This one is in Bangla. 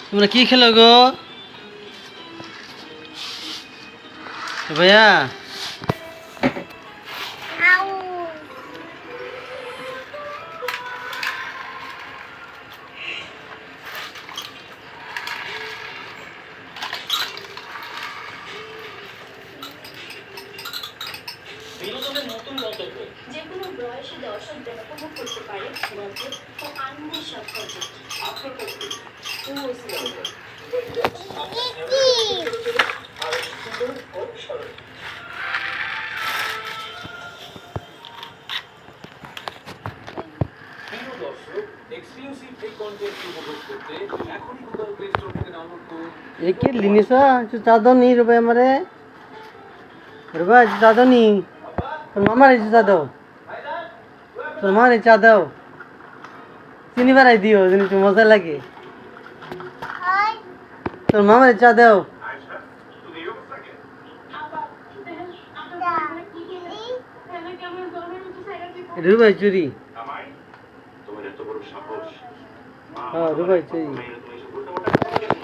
তোমরা কি খেলো গো ভাইয়া? বিনোদনের নতুন গন্তব্য যেকোনো বয়সী দর্শকদের উপভোগ করতে পারে মজবুত ও আনন্দের সাথে আপনার পক্ষে প্রিয় দর্শক এক্সক্লুসিভ এই কন্টেন্ট উপভোগ করতে এখনই গুগল প্লে স্টোর থেকে ডাউনলোড করুন। একে লিনিসা চাদর নি রে ভাই আমারে রে ভাই চাদর নি তোর মামার এই চাদর তোর মার এই চাদর চিনি বাড়াই দিও যিনি একটু মজা লাগে তোর মামার এই চাদর রুবাই চুরি হ্যাঁ রুবাই চুরি